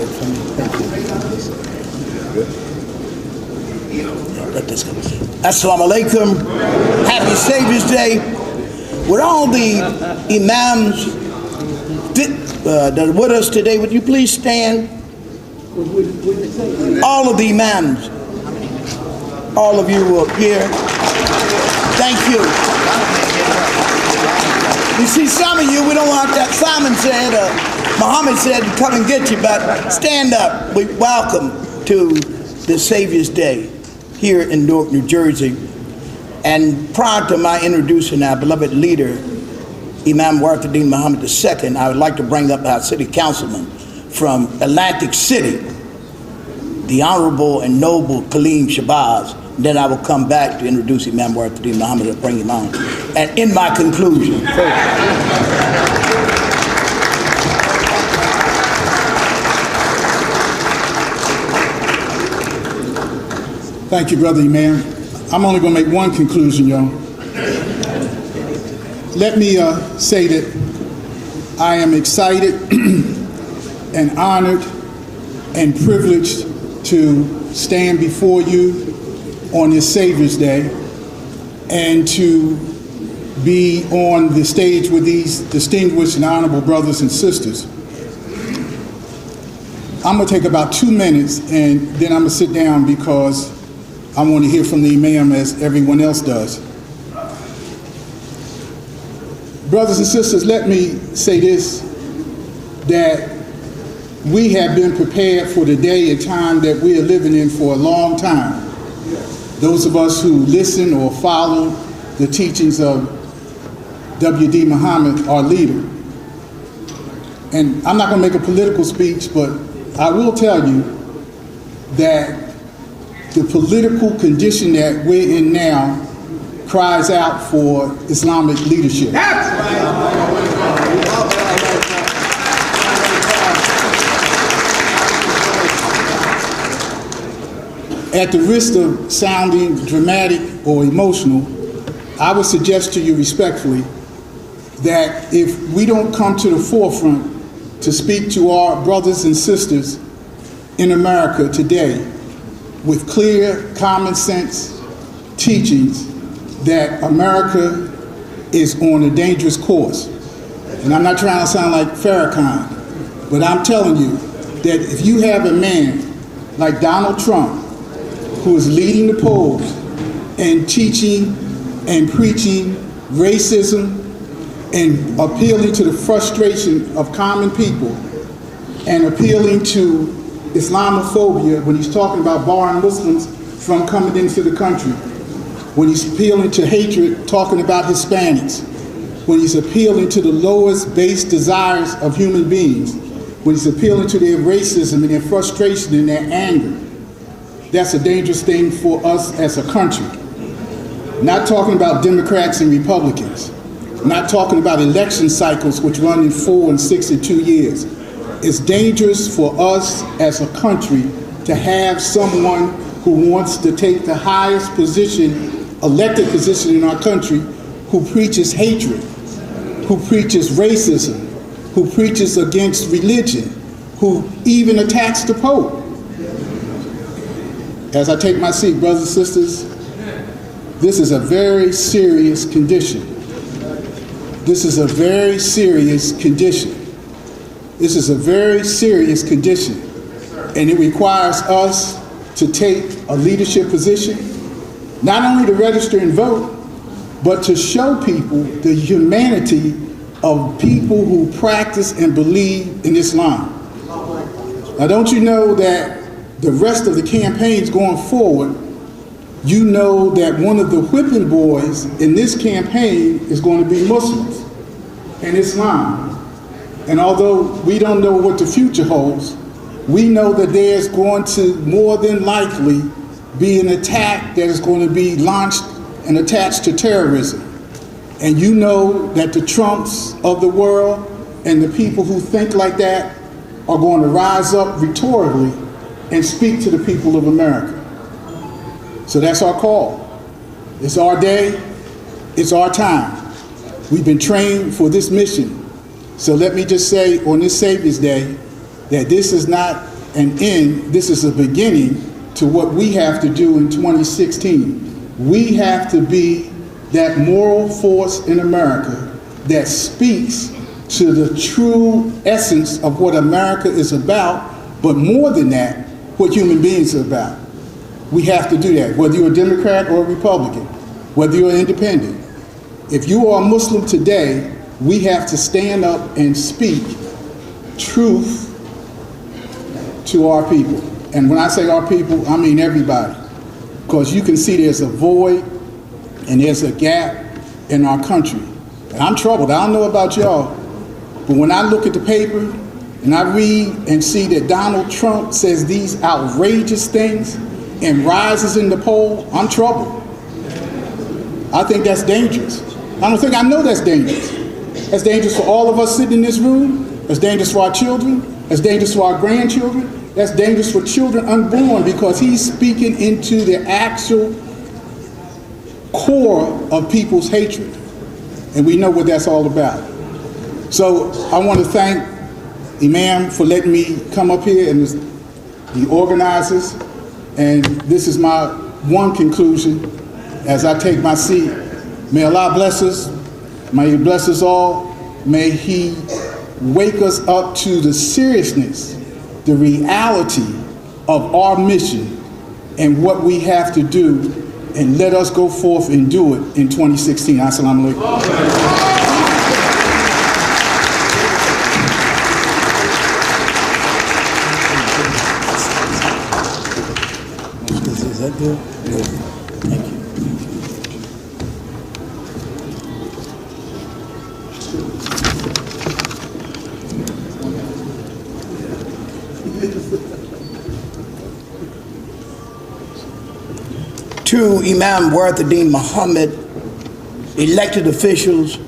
it for me. Thank you. Let this go. Assalamu alaikum. Happy Savior's Day. With all the imams that are with us today, would you please stand? All of the imams. All of you who are here. Thank you. You see, some of you, we don't want that Simon said, Mohammed said, to come and get you, but stand up. We welcome to the Savior's Day here in Newark, New Jersey. And prior to my introducing our beloved leader, Imam Deen Mohammed II, I would like to bring up our city councilman from Atlantic City, the Honorable and Noble Kaleem Shabazz. Then I will come back to introduce Imam Deen Mohammed and bring him on. And in my conclusion, thank you, Brother Imam. I'm only going to make one conclusion, y'all. Let me say that I am excited and honored and privileged to stand before you on this Savior's Day and to be on the stage with these distinguished and honorable brothers and sisters. I'm going to take about 2 minutes and then I'm going to sit down because I want to hear from the Imam as everyone else does. Brothers and sisters, let me say this, that we have been prepared for the day and time that we are living in for a long time. Those of us who listen or follow the teachings of W.D. Muhammad, our leader. And I'm not going to make a political speech, but I will tell you that the political condition that we're in now cries out for Islamic leadership. At the risk of sounding dramatic or emotional, I would suggest to you respectfully that if we don't come to the forefront to speak to our brothers and sisters in America today with clear, common sense teachings that America is on a dangerous course. And I'm not trying to sound like Farrakhan, but I'm telling you that if you have a man like Donald Trump who is leading the polls and teaching and preaching racism and appealing to the frustration of common people and appealing to Islamophobia when he's talking about barring Muslims from coming into the country, when he's appealing to hatred, talking about Hispanics, when he's appealing to the lowest base desires of human beings, when he's appealing to their racism and their frustration and their anger. That's a dangerous thing for us as a country. Not talking about Democrats and Republicans, not talking about election cycles which run in 4 and 6 and 2 years. It's dangerous for us as a country to have someone who wants to take the highest position, elected position in our country, who preaches hatred, who preaches racism, who preaches against religion, who even attacks the Pope. As I take my seat, brothers and sisters, this is a very serious condition. This is a very serious condition. This is a very serious condition. And it requires us to take a leadership position, not only to register and vote, but to show people the humanity of people who practice and believe in Islam. Now, don't you know that the rest of the campaigns going forward, you know that one of the whipping boys in this campaign is going to be Muslims and Islam. And although we don't know what the future holds, we know that there's going to more than likely be an attack that is going to be launched and attached to terrorism. And you know that the Trumps of the world and the people who think like that are going to rise up rhetorically and speak to the people of America. So that's our call. It's our day, it's our time. We've been trained for this mission. So let me just say on this Savior's Day that this is not and end, this is a beginning to what we have to do in 2016. We have to be that moral force in America that speaks to the true essence of what America is about, but more than that, what human beings are about. We have to do that, whether you're a Democrat or a Republican, whether you're independent. If you are a Muslim today, we have to stand up and speak truth to our people. And when I say our people, I mean everybody. Because you can see there's a void and there's a gap in our country. And I'm troubled. I don't know about y'all, but when I look at the paper and I read and see that Donald Trump says these outrageous things and rises in the poll, I'm troubled. I think that's dangerous. I know that's dangerous. That's dangerous for all of us sitting in this room. That's dangerous for our children. That's dangerous for our grandchildren. That's dangerous for children unborn, because he's speaking into the actual core of people's hatred. And we know what that's all about. So I want to thank Imam for letting me come up here and the organizers. And this is my one conclusion as I take my seat. May Allah bless us. May He bless us all. May He wake us up to the seriousness, the reality of our mission and what we have to do, and let us go forth and do it in 2016. Assalamu alaikum. Is that good? Good. Thank you. To Imam Deen Mohammed, elected officials,